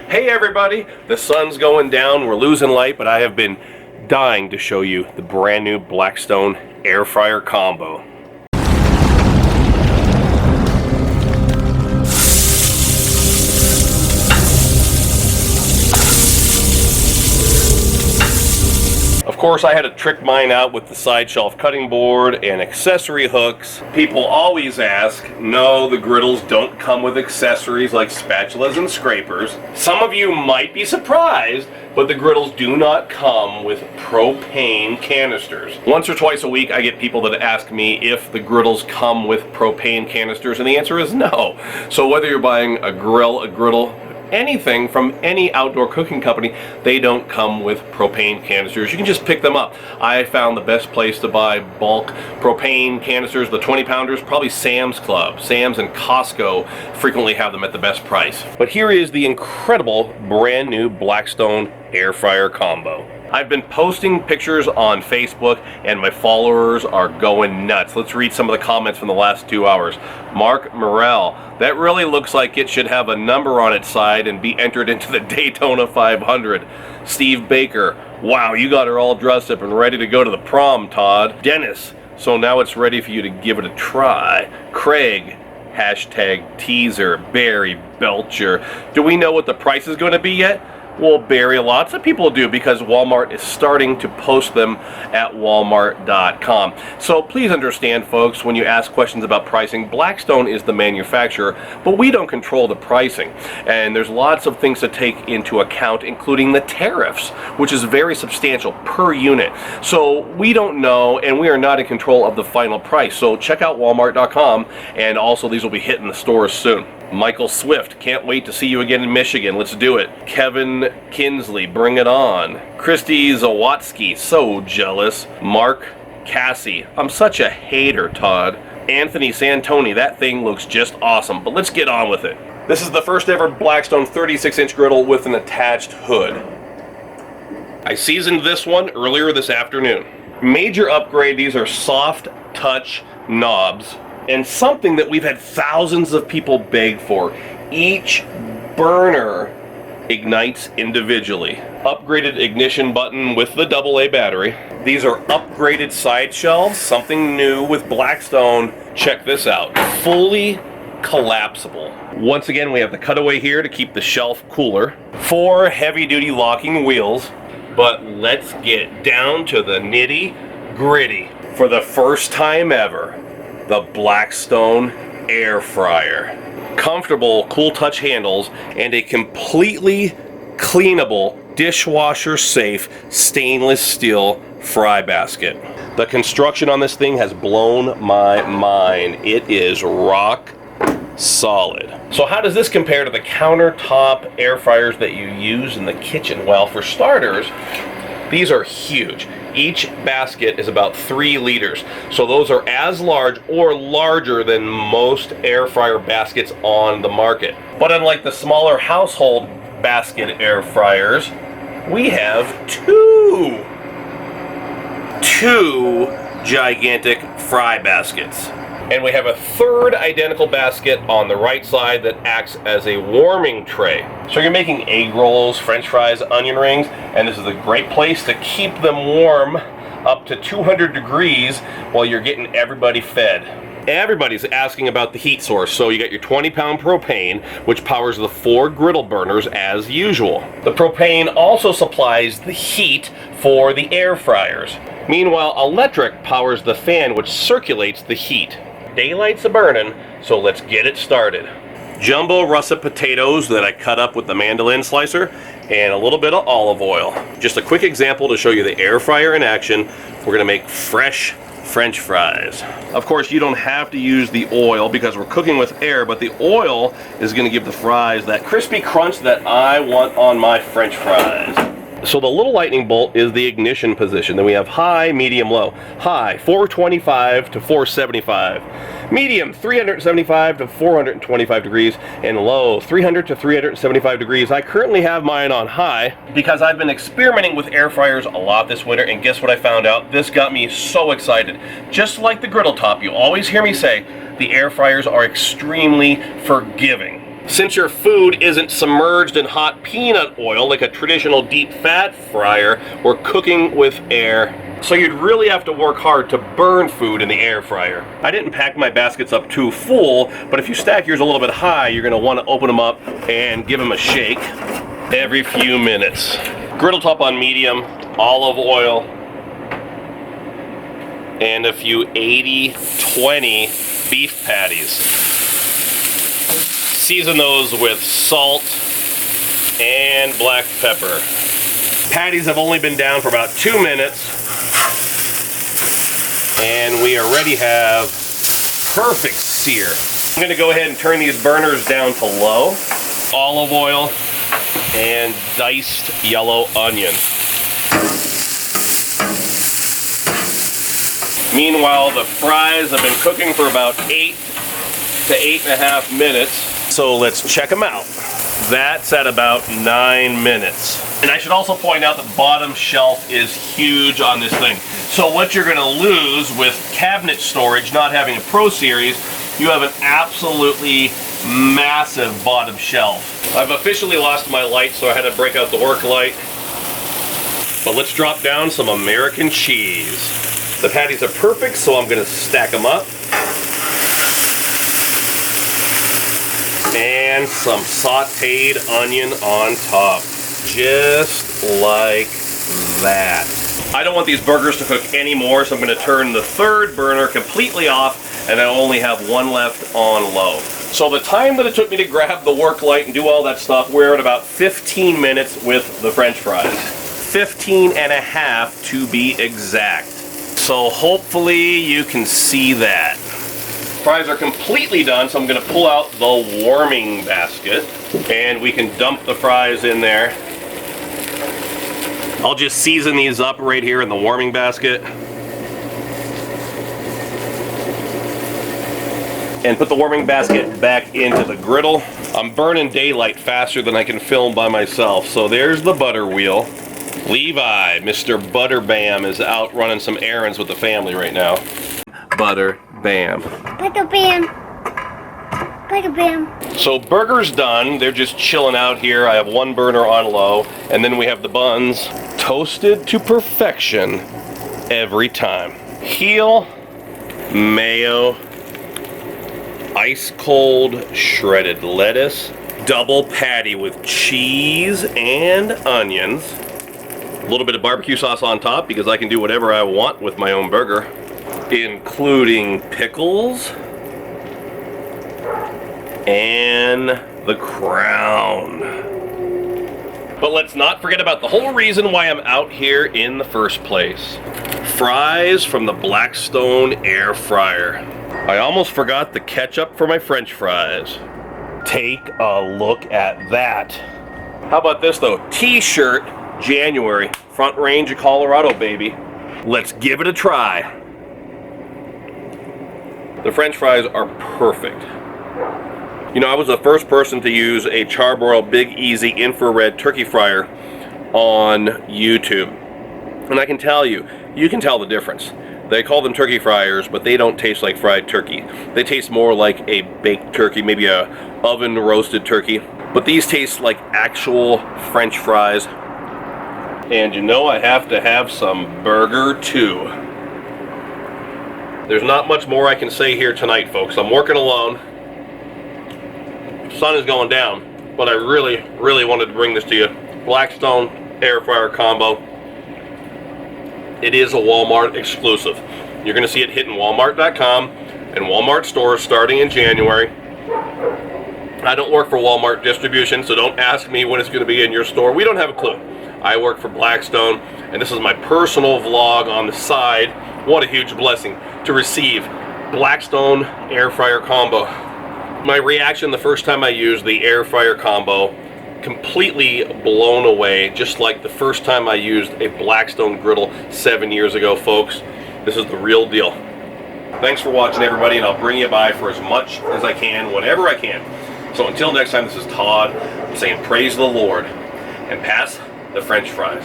Hey everybody, the sun's going down, we're losing light, but I have been dying to show you the brand new Blackstone AirFryer Combo. Of course, I had to trick mine out with the side shelf cutting board and accessory hooks. People always ask, no, the griddles don't come with accessories like spatulas and scrapers. Some of you might be surprised, but the griddles do not come with propane canisters. Once or twice a week, I get people that ask me if the griddles come with propane canisters, and the answer is no. So whether you're buying a grill, a griddle, anything from any outdoor cooking company, they don't come with propane canisters. You can just pick them up. I found the best place to buy bulk propane canisters, the 20-pounders, probably Sam's Club. Sam's and Costco frequently have them at the best price. But here is the incredible brand new Blackstone AirFryer Combo. I've been posting pictures on Facebook and my followers are going nuts. Let's read some of the comments from the last 2 hours. Mark Morrell, that really looks like it should have a number on its side and be entered into the Daytona 500. Steve Baker, wow, you got her all dressed up and ready to go to the prom, Todd. Dennis, so now it's ready for you to give it a try. Craig, hashtag teaser. Barry Belcher, do we know what the price is going to be yet? Well, Barry, lots of people do because Walmart is starting to post them at walmart.com. So please understand, folks, when you ask questions about pricing, Blackstone is the manufacturer, but we don't control the pricing. And there's lots of things to take into account, including the tariffs, which is very substantial per unit. So we don't know, and we are not in control of the final price. So check out walmart.com, and also these will be hitting the stores soon. Michael Swift, can't wait to see you again in Michigan. Let's do it. Kevin Kinsley, bring it on. Christy Zawatsky, so jealous. Mark Cassie, I'm such a hater, Todd. Anthony Santoni, that thing looks just awesome, but let's get on with it. This is the first ever Blackstone 36-inch griddle with an attached hood. I seasoned this one earlier this afternoon. Major upgrade, these are soft touch knobs. And something that we've had thousands of people beg for. Each burner ignites individually. Upgraded ignition button with the AA battery. These are upgraded side shelves, something new with Blackstone. Check this out, fully collapsible. Once again, we have the cutaway here to keep the shelf cooler. 4 heavy-duty locking wheels. But let's get down to the nitty-gritty. For the first time ever, the Blackstone Air Fryer. Comfortable, cool touch handles, and a completely cleanable, dishwasher safe, stainless steel fry basket. The construction on this thing has blown my mind. It is rock solid. So how does this compare to the countertop air fryers that you use in the kitchen? Well, for starters, these are huge. Each basket is about 3 liters. So those are as large or larger than most air fryer baskets on the market. But unlike the smaller household basket air fryers, we have two gigantic fry baskets. And we have a third identical basket on the right side that acts as a warming tray. So you're making egg rolls, french fries, onion rings, and this is a great place to keep them warm up to 200 degrees while you're getting everybody fed. Everybody's asking about the heat source, so you got your 20-pound propane, which powers the 4 griddle burners as usual. The propane also supplies the heat for the air fryers. Meanwhile, electric powers the fan, which circulates the heat. Daylight's a-burning, so let's get it started. Jumbo russet potatoes that I cut up with the mandolin slicer, and a little bit of olive oil. Just a quick example to show you the air fryer in action. We're gonna make fresh French fries. Of course, you don't have to use the oil because we're cooking with air, but the oil is gonna give the fries that crispy crunch that I want on my French fries. So the little lightning bolt is the ignition position. Then we have high, medium, low. High, 425 to 475. Medium, 375 to 425 degrees. And low, 300 to 375 degrees. I currently have mine on high because I've been experimenting with air fryers a lot this winter, and guess what I found out? This got me so excited. Just like the griddle top, you always hear me say, the air fryers are extremely forgiving. Since your food isn't submerged in hot peanut oil like a traditional deep fat fryer, we're cooking with air. So you'd really have to work hard to burn food in the air fryer. I didn't pack my baskets up too full, but if you stack yours a little bit high, you're gonna wanna open them up and give them a shake every few minutes. Griddle top on medium, olive oil, and a few 80-20 beef patties. Season those with salt and black pepper. Patties have only been down for about 2 minutes, and we already have perfect sear. I'm gonna go ahead and turn these burners down to low. Olive oil and diced yellow onion. Meanwhile, the fries have been cooking for about 8 to 8.5 minutes. So let's check them out. That's at about 9 minutes. And I should also point out the bottom shelf is huge on this thing. So what you're gonna lose with cabinet storage, not having a Pro Series, you have an absolutely massive bottom shelf. I've officially lost my light, so I had to break out the work light. But let's drop down some American cheese. The patties are perfect, so I'm gonna stack them up. And some sauteed onion on top. Just like that. I don't want these burgers to cook anymore, so I'm going to turn the third burner completely off, and I only have one left on low. So the time that it took me to grab the work light and do all that stuff, we're at about 15 minutes with the French fries. 15 and a half to be exact. So hopefully you can see that. Fries are completely done, so I'm going to pull out the warming basket, and we can dump the fries in there. I'll just season these up right here in the warming basket. And put the warming basket back into the griddle. I'm burning daylight faster than I can film by myself. So there's the butter wheel. Levi, Mr. Butter Bam, is out running some errands with the family right now. Butter Bam. Butter Bam. Butter Bam. So burger's done. They're just chilling out here. I have one burner on low, and then we have the buns toasted to perfection every time. Heel, mayo, ice cold shredded lettuce, double patty with cheese and onions, a little bit of barbecue sauce on top because I can do whatever I want with my own burger, including pickles and the crown. But let's not forget about the whole reason why I'm out here in the first place. Fries from the Blackstone AirFryer. I almost forgot the ketchup for my French fries. Take a look at that. How about this though? T-shirt January, Front Range of Colorado, baby. Let's give it a try. The French fries are perfect. You know, I was the first person to use a Charbroil Big Easy infrared turkey fryer on YouTube. And I can tell you, you can tell the difference. They call them turkey fryers, but they don't taste like fried turkey. They taste more like a baked turkey, maybe a oven roasted turkey. But these taste like actual French fries. And you know I have to have some burger too. There's not much more I can say here tonight, folks. I'm working alone. Sun is going down, but I really, really wanted to bring this to you. Blackstone AirFryer Combo. It is a Walmart exclusive. You're going to see it hitting Walmart.com and Walmart stores starting in January. I don't work for Walmart distribution, so don't ask me when it's going to be in your store. We don't have a clue. I work for Blackstone, and this is my personal vlog on the side. What a huge blessing to receive Blackstone AirFryer Combo. My reaction the first time I used the AirFryer Combo, completely blown away, just like the first time I used a Blackstone Griddle 7 years ago, folks. This is the real deal. Thanks for watching, everybody, and I'll bring you by for as much as I can, whenever I can. So until next time, this is Todd. I'm saying praise the Lord and pass the French fries.